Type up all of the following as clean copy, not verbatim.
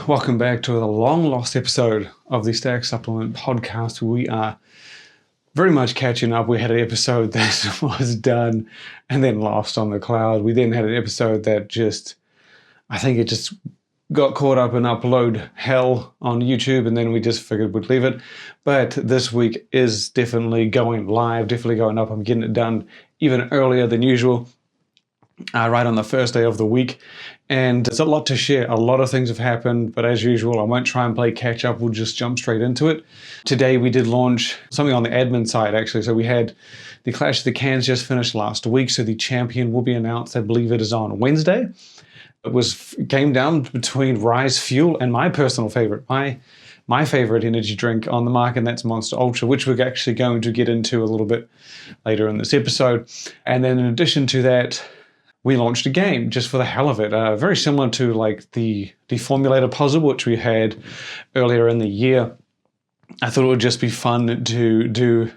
welcome back to the long-lost episode of the Stack Supplement Podcast. We are very much catching up. We had an episode that was done and then lost on the cloud. We then had an episode that I think it just got caught up in upload hell on YouTube, and then we just figured we'd leave it. But this week is definitely going live, definitely going up. I'm getting it done even earlier than usual. Right on the first day of the week, and it's a lot to share. A lot of things have happened, but as usual, I won't try and play catch up. We'll just jump straight into it. Today we did launch something on the admin side, actually. So we had the Clash of the Cans just finished last week, so the champion will be announced. I believe it is on Wednesday. It came down between Rise Fuel and my personal favorite, my favorite energy drink on the market, and that's Monster Ultra, which we're actually going to get into a little bit later in this episode. And then in addition to that, we launched a game just for the hell of it, very similar to like the formulator puzzle, which we had earlier in the year. I thought it would just be fun to do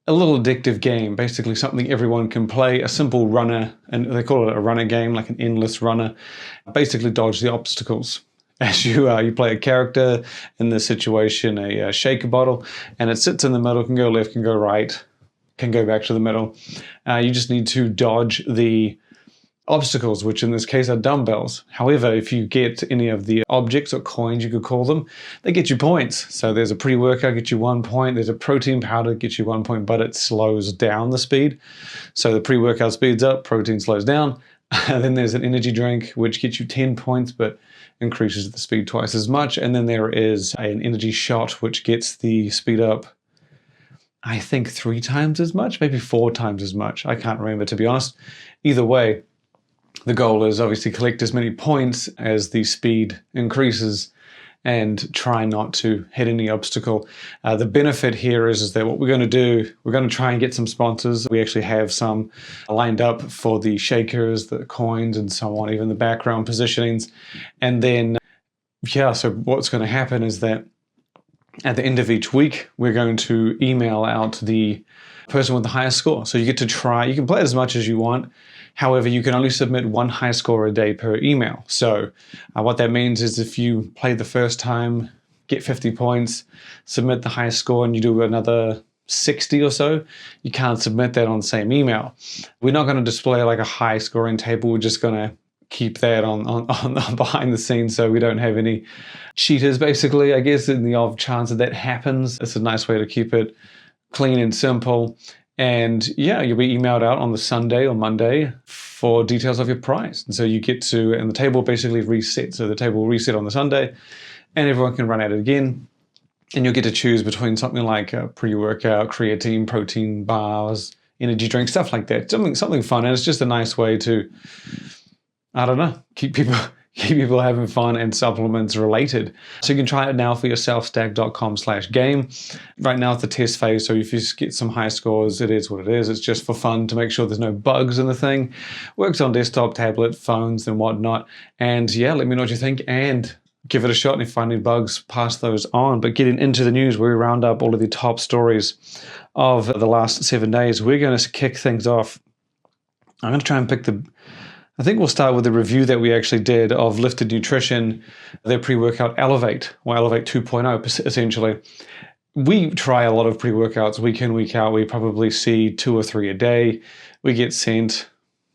a little addictive game, basically something everyone can play, a simple runner, and they call it a runner game, like an endless runner. Basically dodge the obstacles. As you play a character, in this situation, a shaker bottle, and it sits in the middle, can go left, can go right, can go back to the middle. You just need to dodge the obstacles, which in this case are dumbbells. However, if you get any of the objects or coins, you could call them, they get you points. So there's a pre-workout, get you 1 point. There's a protein powder, get you 1 point, but it slows down the speed. So the pre-workout speeds up, protein slows down. And then there's an energy drink, which gets you 10 points, but increases the speed twice as much. And then there is an energy shot, which gets the speed up, I think 3 times as much, maybe 4 times as much. I can't remember, to be honest. Either way, the goal is obviously collect as many points as the speed increases and try not to hit any obstacle. The benefit here is that what we're going to do, we're going to try and get some sponsors. We actually have some lined up for the shakers, the coins, and so on, even the background positionings. And then, so what's going to happen is that at the end of each week, we're going to email out the person with the highest score. So you get to try, you can play as much as you want. However, you can only submit 1 high score a day per email. So what that means is if you play the first time, get 50 points, submit the highest score, and you do another 60 or so, you can't submit that on the same email. We're not going to display like a high scoring table. We're just going to keep that on behind the scenes so we don't have any cheaters, basically. I guess in the off chance that happens, it's a nice way to keep it clean and simple. And yeah, you'll be emailed out on the Sunday or Monday for details of your prize. And so you get to, and the table basically resets. So the table will reset on the Sunday and everyone can run at it again. And you'll get to choose between something like a pre-workout, creatine, protein bars, energy drinks, stuff like that. Something fun. And it's just a nice way to, I don't know, keep people having fun and supplements related. So you can try it now for yourself, stack.com/game. Right now it's the test phase, so if you get some high scores, it is what it is. It's just for fun to make sure there's no bugs in the thing. Works on desktop, tablet, phones, and whatnot. And yeah, let me know what you think and give it a shot. And if you find any bugs, pass those on. But getting into the news, we round up all of the top stories of the last 7 days. We're going to kick things off. I'm going to try and pick I think we'll start with the review that we actually did of Lifted Nutrition, their pre-workout Elevate, or Elevate 2.0 essentially. We try a lot of pre-workouts week in, week out. We probably see 2 or 3 a day. We get sent,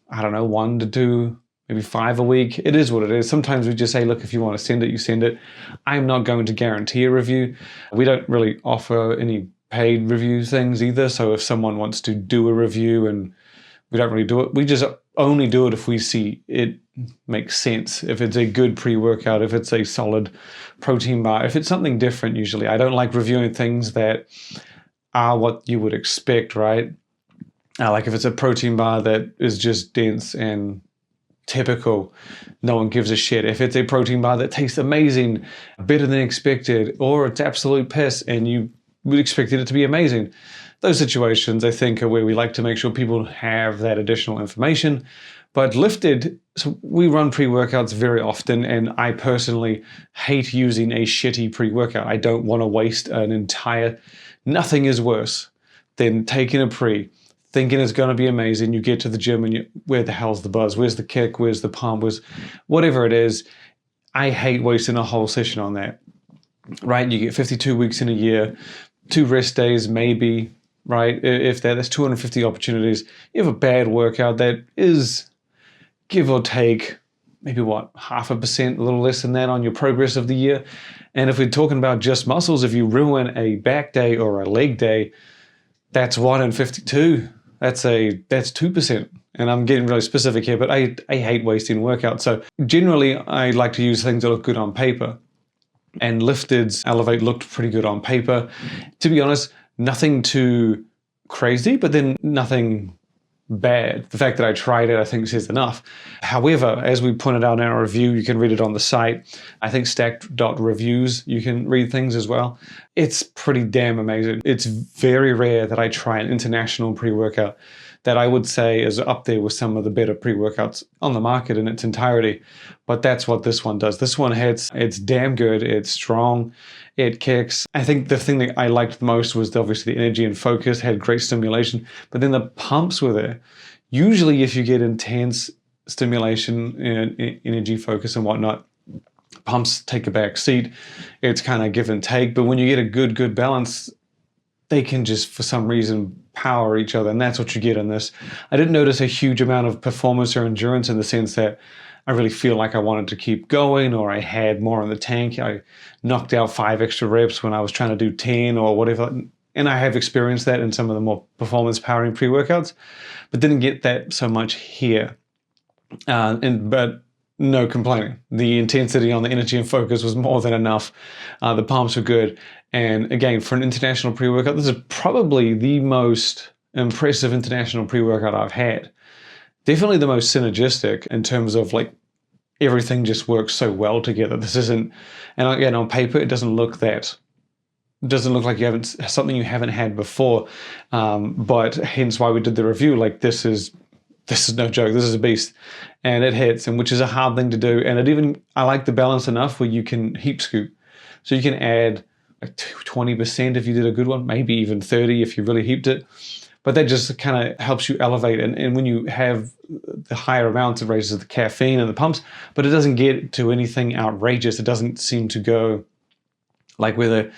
1 to 2, maybe 5 a week. It is what it is. Sometimes we just say, look, if you want to send it, you send it. I'm not going to guarantee a review. We don't really offer any paid review things either. So if someone wants to do a review and we don't really do it, we just only do it if we see it makes sense. If it's a good pre-workout, if it's a solid protein bar, if it's something different usually. I don't like reviewing things that are what you would expect, right? Like if it's a protein bar that is just dense and typical, no one gives a shit. If it's a protein bar that tastes amazing, better than expected, or it's absolute piss and you would expect it to be amazing, those situations, I think, are where we like to make sure people have that additional information. But Lifted, so we run pre-workouts very often, and I personally hate using a shitty pre-workout. I don't want to waste an entire, nothing is worse than taking a pre, thinking it's going to be amazing. You get to the gym and where the hell's the buzz? Where's the kick? Where's the pump? Where's whatever it is? I hate wasting a whole session on that, right? You get 52 weeks in a year, 2 rest days maybe, right? If that's 250 opportunities. You have a bad workout that is, give or take, maybe what, 0.5%, a little less than that on your progress of the year. And if we're talking about just muscles, if you ruin a back day or a leg day, that's 1 in 52. That's 2%. And I'm getting really specific here, but I hate wasting workouts. So generally, I like to use things that look good on paper. And Lifted's Elevate looked pretty good on paper. To be honest, nothing too crazy, but then nothing bad. The fact that I tried it, I think, says enough. However, as we pointed out in our review, you can read it on the site. I think stacked.reviews, you can read things as well. It's pretty damn amazing. It's very rare that I try an international pre-workout that I would say is up there with some of the better pre-workouts on the market in its entirety. But that's what this one does. This one hits, it's damn good, it's strong, it kicks. I think the thing that I liked the most was obviously the energy and focus, had great stimulation, but then the pumps were there. Usually if you get intense stimulation and energy focus and whatnot, pumps take a back seat. It's kind of give and take, but when you get a good balance, they can just, for some reason, power each other, and that's what you get in this. I didn't notice a huge amount of performance or endurance in the sense that I really feel like I wanted to keep going or I had more in the tank. I knocked out 5 extra reps when I was trying to do 10 or whatever, and I have experienced that in some of the more performance powering pre-workouts, but didn't get that so much here. But no complaining. The intensity on the energy and focus was more than enough. The pumps were good. And again, for an international pre-workout, this is probably the most impressive international pre-workout I've had. Definitely the most synergistic in terms of like everything just works so well together. This isn't, and again, on paper, it doesn't look like you haven't, something you haven't had before. But hence why we did the review. Like this is no joke. This is a beast, and it hits, and which is a hard thing to do. And I like the balance enough where you can heap scoop, so you can add like 20% if you did a good one, maybe even 30 if you really heaped it. But that just kind of helps you elevate. And when you have the higher amounts, it raises the caffeine and the pumps, but it doesn't get to anything outrageous. It doesn't seem to go like where the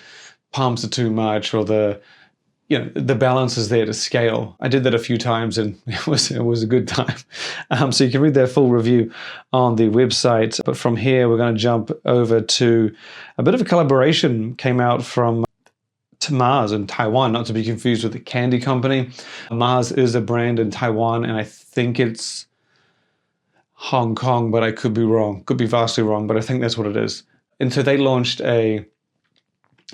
pumps are too much or the balance is there to scale. I did that a few times and it was a good time. So you can read their full review on the website. But from here, we're going to jump over to a bit of a collaboration came out from Mars in Taiwan, not to be confused with the candy company. Mars is a brand in Taiwan, and I think it's Hong Kong, but I could be wrong. Could be vastly wrong, but I think that's what it is. And so they launched a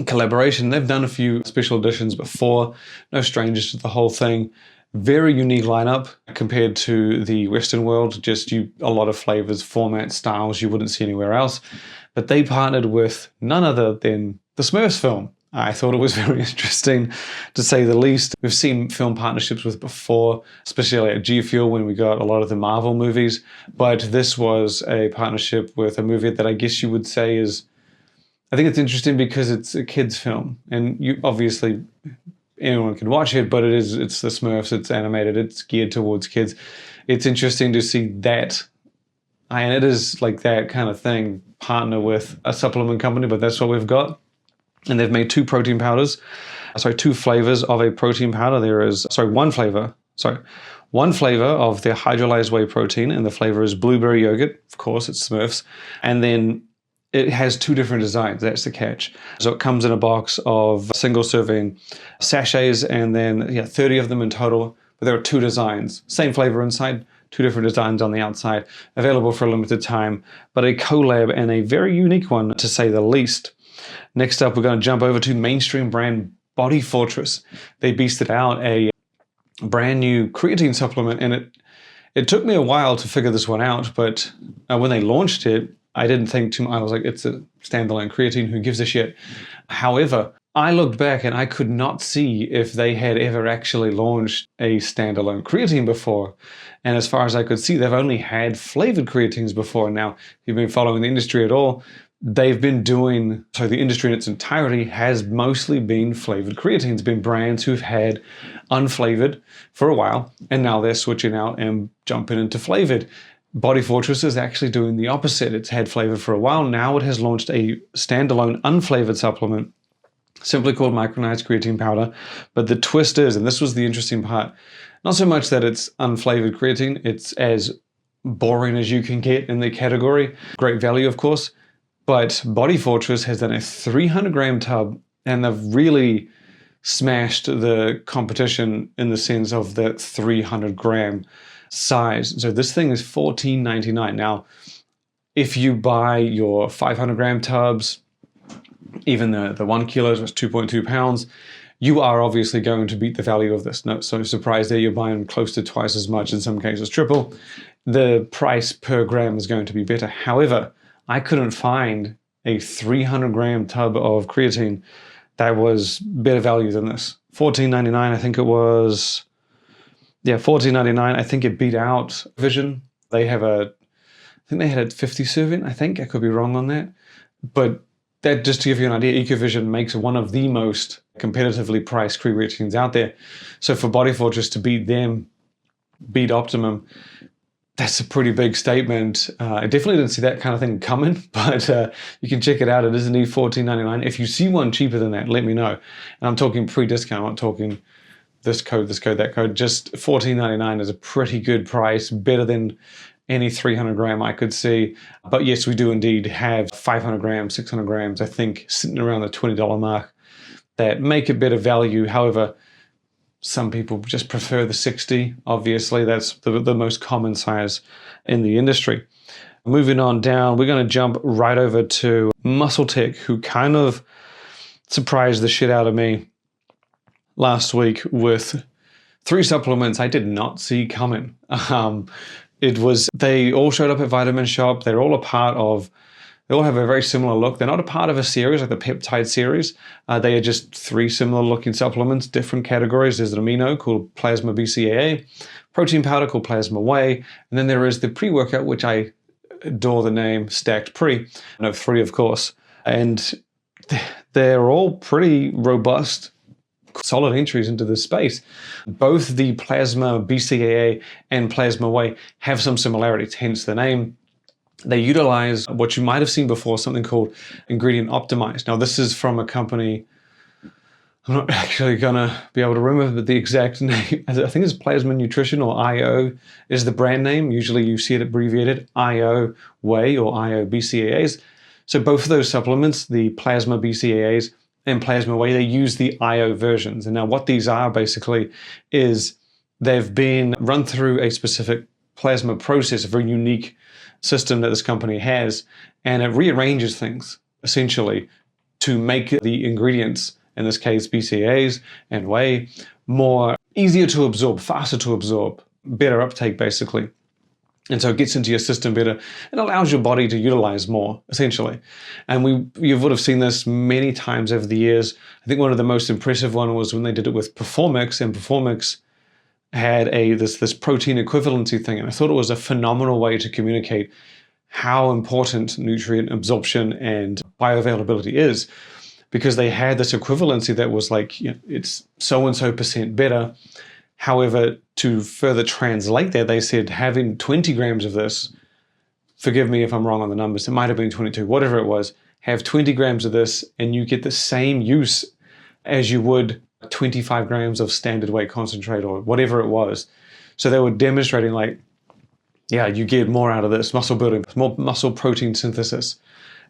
collaboration. They've done a few special editions before, no strangers to the whole thing. Very unique lineup compared to the Western world, just a lot of flavors, formats, styles you wouldn't see anywhere else. But they partnered with none other than the Smurfs film. I thought it was very interesting, to say the least. We've seen film partnerships with before, especially at G Fuel when we got a lot of the Marvel movies. But this was a partnership with a movie that I guess you would say is, I think it's interesting because it's a kid's film, and you obviously anyone can watch it, but it's the Smurfs, it's animated, it's geared towards kids. It's interesting to see that, and it is like that kind of thing, partner with a supplement company, but that's what we've got. And they've made two flavors of a protein powder. There is, one flavor of their hydrolyzed whey protein, and the flavor is blueberry yogurt. Of course, it's Smurfs. And then it has 2 different designs. That's the catch. So it comes in a box of single serving sachets, and then 30 of them in total. But there are 2 designs, same flavor inside, 2 different designs on the outside, available for a limited time, but a collab and a very unique one, to say the least. Next up, we're going to jump over to mainstream brand Body Fortress. They beasted out a brand new creatine supplement, and it took me a while to figure this one out, but when they launched it, I didn't think too much. I was like, it's a standalone creatine, who gives a shit? However, I looked back and I could not see if they had ever actually launched a standalone creatine before. And as far as I could see, they've only had flavored creatines before. Now, if you've been following the industry at all, they've been doing, so the industry in its entirety has mostly been flavored creatines, been brands who've had unflavored for a while, and now they're switching out and jumping into flavored. Body Fortress is actually doing the opposite. It's had flavored for a while. Now it has launched a standalone unflavored supplement simply called micronized creatine powder. But the twist is, and this was the interesting part, not so much that it's unflavored creatine, it's as boring as you can get in the category. Great value, of course. But Body Fortress has done a 300 gram tub, and they've really smashed the competition in the sense of the 300 gram size. So this thing is $14.99. Now, if you buy your 500 gram tubs, even the 1 kilo was 2.2 pounds, you are obviously going to beat the value of this. No, so surprise there, you're buying close to twice as much, in some cases triple. The price per gram is going to be better. However, I couldn't find a 300 gram tub of creatine that was better value than this. $14.99, I think it was. Yeah, $14.99. I think it beat out Vision. They have I think they had a 50 serving, I think. I could be wrong on that. But that, just to give you an idea, EcoVision makes one of the most competitively priced creatines out there. So for Body Fortress to beat them, beat Optimum, that's a pretty big statement. I definitely didn't see that kind of thing coming, but you can check it out. It is indeed $14.99. If you see one cheaper than that, let me know. And I'm talking pre-discount, I'm not talking this code, that code. Just $14.99 is a pretty good price, better than any 300 gram I could see. But yes, we do indeed have 500 grams, 600 grams, I think, sitting around the $20 mark that make it better value. However, some people just prefer the 60. Obviously, that's the most common size in the industry. Moving on down, we're going to jump right over to MuscleTech, who kind of surprised the shit out of me last week with 3 supplements I did not see coming. They all showed up at Vitamin Shop. They're all they all have a very similar look. They're not a part of a series like the peptide series. They are just 3 similar looking supplements, different categories. There's an amino called plasma BCAA, protein powder called plasma Whey, and then there is the pre-workout, which I adore the name, Stacked Pre. No, 3 of course. And they're all pretty robust, solid entries into this space. Both the plasma BCAA and plasma Whey have some similarities, hence the name. They utilize what you might have seen before, something called ingredient optimized. Now, this is from a company, I'm not actually going to be able to remember the exact name. I think it's Plasma Nutrition, or IO is the brand name. Usually you see it abbreviated IO Whey or IO BCAAs. So both of those supplements, the plasma BCAAs and plasma Whey, they use the IO versions. And now what these are basically is they've been run through a specific plasma process, a very unique system that this company has, and it rearranges things essentially to make the ingredients, in this case BCAAs and Whey, more easier to absorb, faster to absorb, better uptake basically. And so it gets into your system better and allows your body to utilize more, essentially. And you would have seen this many times over the years. I think one of the most impressive one was when they did it with Performix, and Performix had this protein equivalency thing, and I thought it was a phenomenal way to communicate how important nutrient absorption and bioavailability is, because they had this equivalency that was like, you know, it's so and so % better. However, to further translate that, they said having 20 grams of this, forgive me if I'm wrong on the numbers, it might have been 22, whatever it was, have 20 grams of this and you get the same use as you would 25 grams of standard weight concentrate or whatever it was. So they were demonstrating like, yeah, you get more out of this, muscle building, more muscle protein synthesis.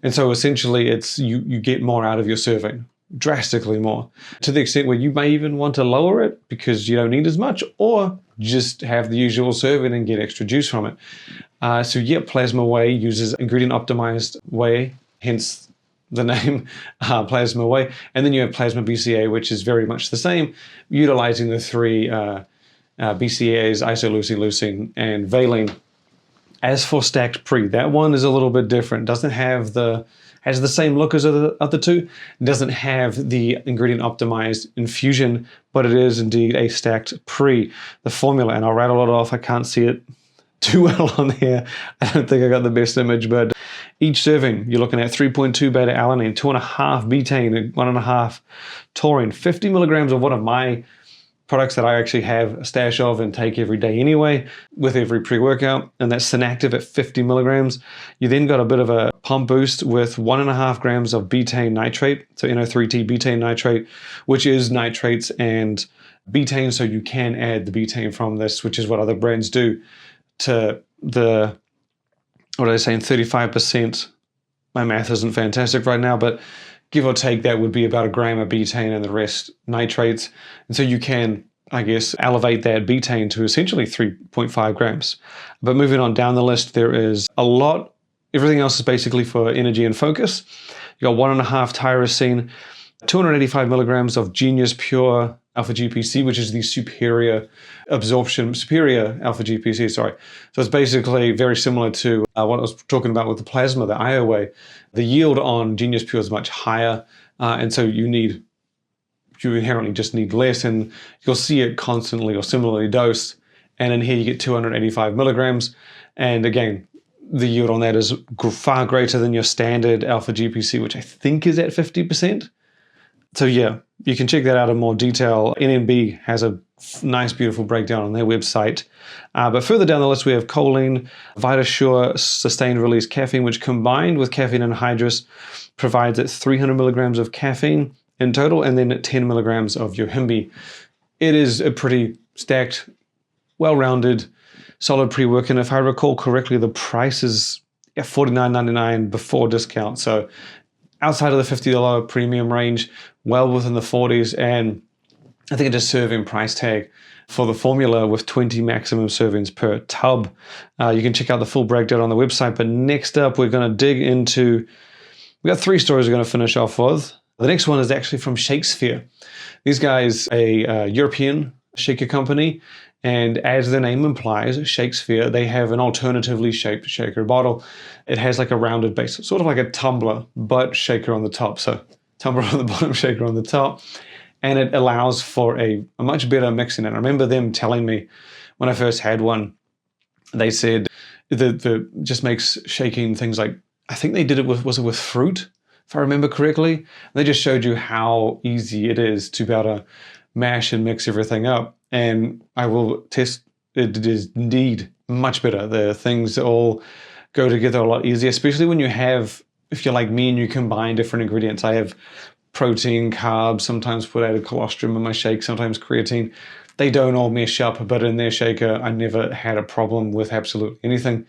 And so essentially it's you get more out of your serving, drastically more, to the extent where you may even want to lower it because you don't need as much, or just have the usual serving and get extra juice from it. So yeah, Plasma Whey uses ingredient optimized Whey, hence the name Plasma Whey. And then you have Plasma BCA, which is very much the same, utilizing the 3 BCAAs, isoleucine, leucine, and valine. As for Stacked Pre, that one is a little bit different. Has the same look as the other 2. Doesn't have the ingredient optimized infusion, but it is indeed a Stacked Pre, the formula. And I'll rattle it off. I can't see it too well on here. I don't think I got the best image, but each serving, you're looking at 3.2 beta-alanine, 2.5 betaine, and 1.5 taurine, 50 milligrams of one of my products that I actually have a stash of and take every day anyway with every pre-workout, and that's Synactive at 50 milligrams. You then got a bit of a pump boost with 1.5 grams of betaine nitrate, so NO3T betaine nitrate, which is nitrates and betaine, so you can add the betaine from this, which is what other brands do, to the, what are they saying, 35%. My math isn't fantastic right now, but give or take, that would be about 1 gram of betaine and the rest nitrates. And so you can, I guess, elevate that betaine to essentially 3.5 grams. But moving on down the list, there is a lot. Everything else is basically for energy and focus. You got 1.5 tyrosine, 285 milligrams of Genius Pure alpha GPC, which is the superior alpha GPC, sorry. So it's basically very similar to what I was talking about with the plasma, the IO-Whey. The yield on Genius Pure is much higher, and so you inherently just need less, and you'll see it constantly or similarly dosed. And in here you get 285 milligrams, and again, the yield on that is far greater than your standard alpha GPC, which I think is at 50%. So yeah, you can check that out in more detail. NNB has a nice, beautiful breakdown on their website. But further down the list, we have choline, VitaSure sustained release caffeine, which combined with caffeine anhydrous provides at 300 milligrams of caffeine in total, and then at 10 milligrams of yohimbe. It is a pretty stacked, well-rounded, solid pre-work. And if I recall correctly, the price is $49.99 before discount. So outside of the $50 premium range, well within the 40s, and I think it is serving price tag for the formula with 20 maximum servings per tub. You can check out the full breakdown on the website, but next up we're going to dig into, we got 3 stories we're going to finish off with. The next one is actually from ShakeSphere. These guys, a European shaker company, and as the name implies, ShakeSphere, they have an alternatively shaped shaker bottle. It has like a rounded base, sort of like a tumbler, but shaker on the top. So tumbler on the bottom, shaker on the top. And it allows for a much better mixing. And I remember them telling me when I first had one, they said that just makes shaking things like, I think they did it with, was it with fruit, if I remember correctly? They just showed you how easy it is to be able to mash and mix everything up. And I will test, it is indeed much better. The things all go together a lot easier, especially when you have, if you're like me and you combine different ingredients. I have protein, carbs, sometimes put added colostrum in my shake, sometimes creatine. They don't all mesh up, but in their shaker, I never had a problem with absolutely anything.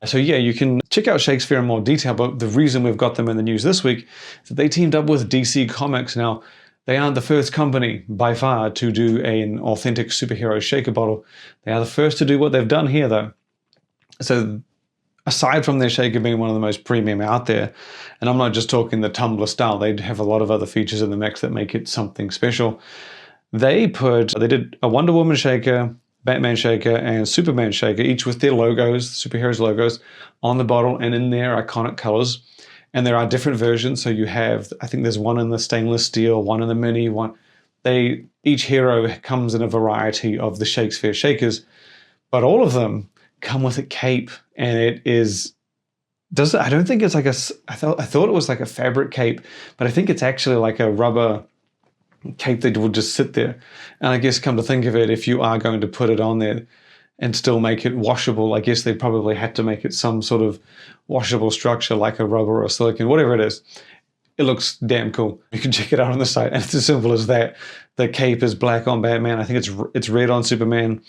So yeah, you can check out ShakeSphere in more detail, but the reason we've got them in the news this week is that they teamed up with DC Comics. Now, they aren't the first company by far to do an authentic superhero shaker bottle. They are the first to do what they've done here though. So aside from their shaker being one of the most premium out there, and I'm not just talking the tumbler style, they have a lot of other features in the mix that make it something special. They did a Wonder Woman shaker, Batman shaker, and Superman shaker, each with their logos, superheroes logos, on the bottle and in their iconic colors. And there are different versions. So you have, I think there's one in the stainless steel, one in the mini, one. Each hero comes in a variety of the ShakeSphere shakers, but all of them come with a cape, and it is, I don't think it's like I thought it was like a fabric cape, but I think it's actually like a rubber cape that will just sit there. And I guess come to think of it, if you are going to put it on there and still make it washable, I guess they probably had to make it some sort of washable structure like a rubber or silicone, whatever it is. It looks damn cool. You can check it out on the site, and it's as simple as that. The cape is black on Batman. I think it's red on Superman.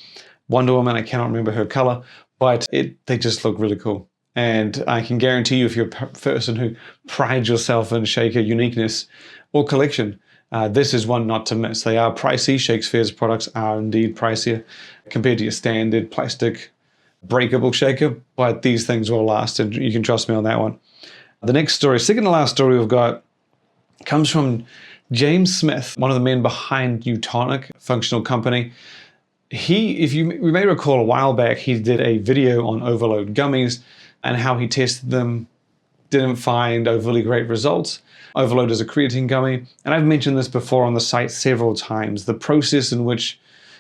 Wonder Woman, I cannot remember her color, but they just look really cool. And I can guarantee you, if you're a person who prides yourself in shaker uniqueness or collection, this is one not to miss. They are pricey. ShakeSphere's products are indeed pricier compared to your standard plastic breakable shaker, but these things will last, and you can trust me on that one. The next story, second to last story we've got, comes from James Smith, one of the men behind Utonic, functional company. If you may recall a while back, he did a video on overload gummies and how he tested them, didn't find overly great results. Overload is a creatine gummy, and I've mentioned this before on the site several times. The process in which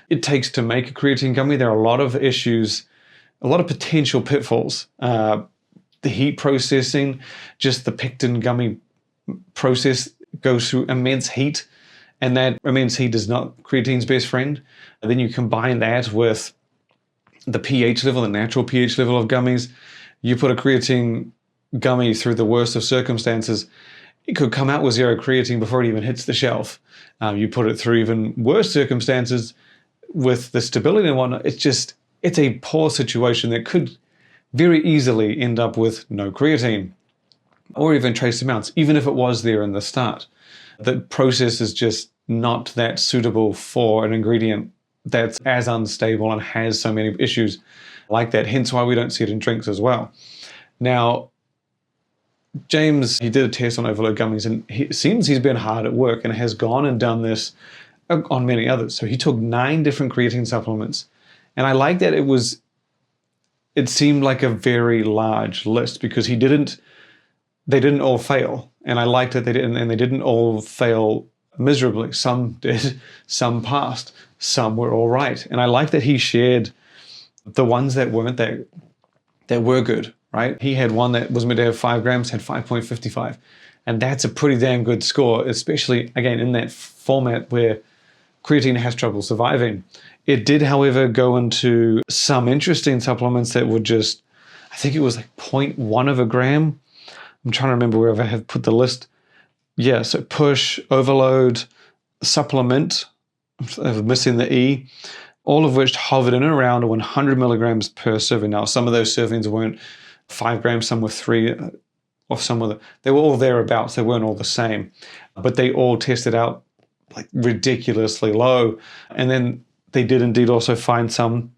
it takes to make a creatine gummy, there are a lot of issues, a lot of potential pitfalls. The heat processing, just the pectin gummy process goes through immense heat, And that means he does not creatine's best friend. And then you combine that with the pH level, the natural pH level of gummies. You put a creatine gummy through the worst of circumstances, it could come out with zero creatine before it even hits the shelf. You put it through even worse circumstances with the stability and whatnot. It's a poor situation that could very easily end up with no creatine or even trace amounts, even if it was there in the start. The process is just not that suitable for an ingredient that's as unstable and has so many issues like that, hence why we don't see it in drinks as well. Now, James, he did a test on overload gummies, and it seems he's been hard at work and has gone and done this on many others. So he took 9 different creatine supplements, and I like that it seemed like a very large list because they didn't all fail, and I liked that they didn't all fail miserably. Some did, some passed, some were all right, and I like that he shared the ones that weren't that were good. Right? He had one that was meant to have 5 grams, had 5.55. And that's a pretty damn good score, especially, again, in that format where creatine has trouble surviving. It did, however, go into some interesting supplements that were just, I think it was like 0.1 of a gram. I'm trying to remember where I have put the list. Yeah, so push, overload, supplement, I'm missing the E, all of which hovered in and around 100 milligrams per serving. Now, some of those servings weren't 5 grams, some were 3, or they were all thereabouts. They weren't all the same, but they all tested out like ridiculously low. And then they did indeed also find some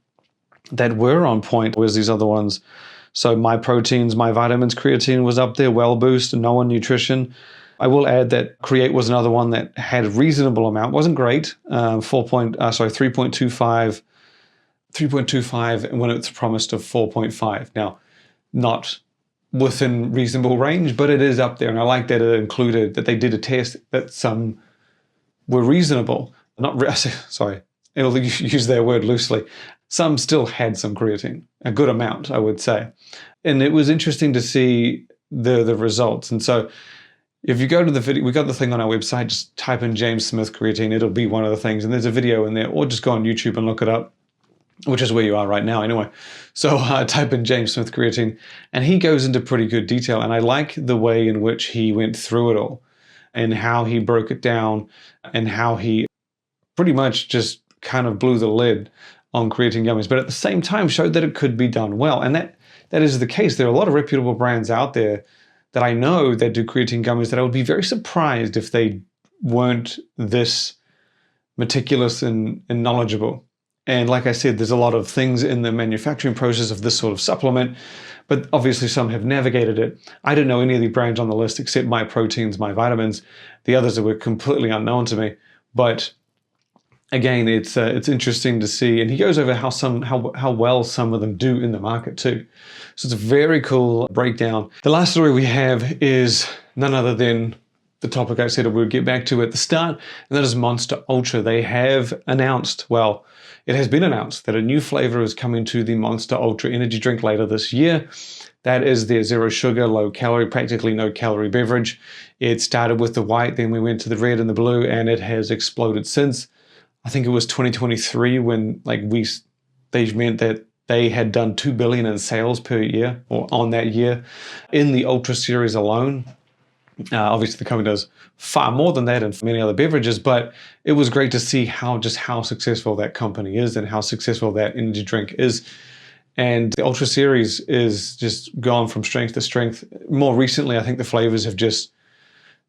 that were on point with these other ones. So my proteins, my vitamins, creatine was up there, well boost, no one nutrition. I will add that Create was another one that had a reasonable amount, wasn't great, 3.25 when it's promised of 4.5. Now, not within reasonable range, but it is up there. And I like that it included that they did a test that some were reasonable. Sorry, I'll use their word loosely. Some still had some creatine, a good amount, I would say. And it was interesting to see the results. And so if you go to the video, we got the thing on our website, just type in James Smith creatine, it'll be one of the things. And there's a video in there, or just go on YouTube and look it up, which is where you are right now anyway. So type in James Smith creatine, and he goes into pretty good detail. And I like the way in which he went through it all and how he broke it down and how he pretty much just kind of blew the lid on creatine gummies, but at the same time showed that it could be done well. And that is the case. There are a lot of reputable brands out there that I know that do creatine gummies that I would be very surprised if they weren't this meticulous and knowledgeable. And like I said, there's a lot of things in the manufacturing process of this sort of supplement, but obviously some have navigated it. I don't know any of the brands on the list except my proteins, my vitamins. The others were completely unknown to me. But again, it's interesting to see. And he goes over how well some of them do in the market too. So it's a very cool breakdown. The last story we have is none other than the topic I said we'll get back to at the start, and that is Monster Ultra. They have announced, well, it has been announced that a new flavor is coming to the Monster Ultra energy drink later this year. That is their zero sugar, low calorie, practically no calorie beverage. It started with the white, then we went to the red and the blue, and it has exploded since. I think it was 2023 when they meant that they had done 2 billion in sales per year, or on that year, in the Ultra series alone. Obviously, the company does far more than that and many other beverages, but it was great to see how successful that company is and how successful that energy drink is. And the Ultra series is just gone from strength to strength. More recently, I think the flavors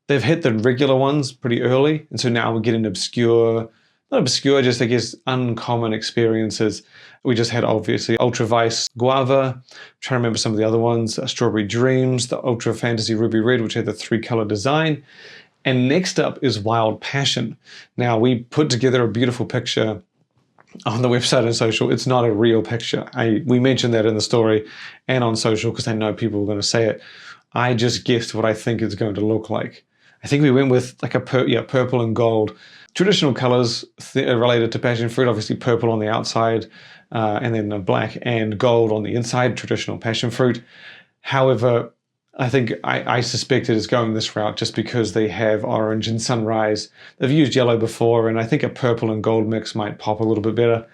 they've hit the regular ones pretty early, and so now we're getting not obscure, just I guess uncommon experiences. We just had obviously Ultra Vice Guava. I'm trying to remember some of the other ones. Strawberry Dreams, the Ultra Fantasy Ruby Red, which had the 3-color design. And next up is Wild Passion. Now we put together a beautiful picture on the website and social. It's not a real picture. We mentioned that in the story and on social because I know people are going to say it. I just guessed what I think it's going to look like. I think we went with like a purple and gold. Traditional colors related to passion fruit, obviously purple on the outside, and then black and gold on the inside, traditional passion fruit. However, I think I suspect it is going this route just because they have orange and sunrise. They've used yellow before, and I think a purple and gold mix might pop a little bit better.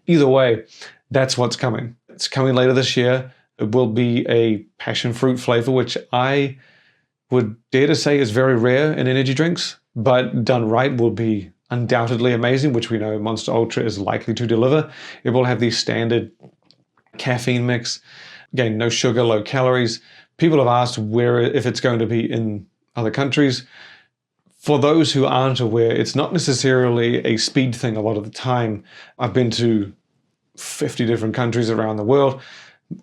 Either way, that's what's coming. It's coming later this year. It will be a passion fruit flavor, which I would dare to say is very rare in energy drinks, but done right will be undoubtedly amazing, which we know Monster Ultra is likely to deliver. It will have the standard caffeine mix. Again, no sugar, low calories. People have asked if it's going to be in other countries. For those who aren't aware, it's not necessarily a speed thing a lot of the time. I've been to 50 different countries around the world,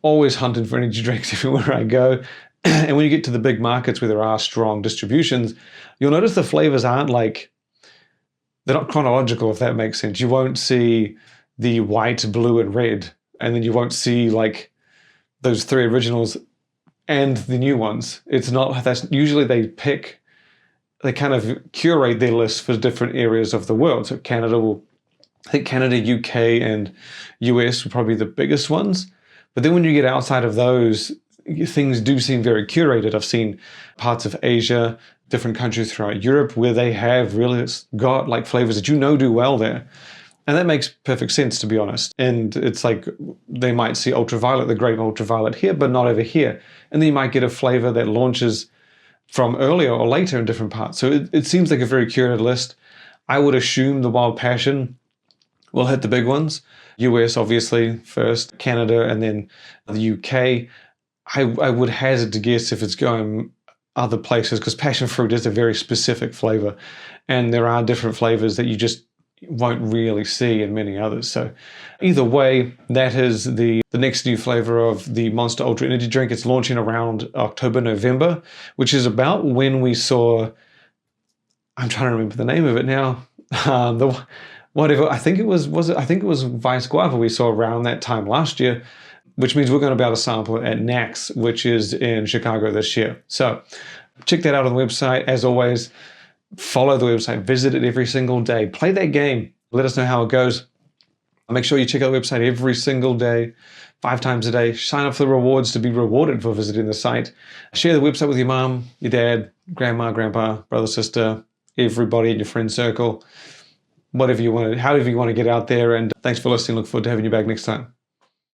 always hunting for energy drinks everywhere I go. And when you get to the big markets where there are strong distributions, you'll notice the flavors aren't like, they're not chronological, if that makes sense. You won't see the white, blue, and red, and then you won't see like those 3 originals and the new ones. It's not, that's usually they kind of curate their list for different areas of the world. So I think Canada, UK, and US are probably the biggest ones. But then when you get outside of those, things do seem very curated. I've seen parts of Asia, different countries throughout Europe, where they have really got like flavors that do well there. And that makes perfect sense, to be honest. And it's like they might see ultraviolet, the grape ultraviolet here, but not over here. And then you might get a flavor that launches from earlier or later in different parts. So it seems like a very curated list. I would assume the Wild Passion will hit the big ones. US, obviously, first, Canada, and then the UK. I would hazard to guess if it's going other places, because passion fruit is a very specific flavor. And there are different flavors that you just won't really see in many others. So either way, that is the next new flavor of the Monster Ultra Energy Drink. It's launching around October, November, which is about when we saw, I'm trying to remember the name of it now. I think it was Vice Guava we saw around that time last year, which means we're going to be able to sample it at NACS, which is in Chicago this year. So check that out on the website. As always, follow the website, visit it every single day, play that game, let us know how it goes. Make sure you check out the website every single day, 5 times a day. Sign up for the rewards to be rewarded for visiting the site. Share the website with your mom, your dad, grandma, grandpa, brother, sister, everybody in your friend circle, however you want to get out there. And thanks for listening. Look forward to having you back next time.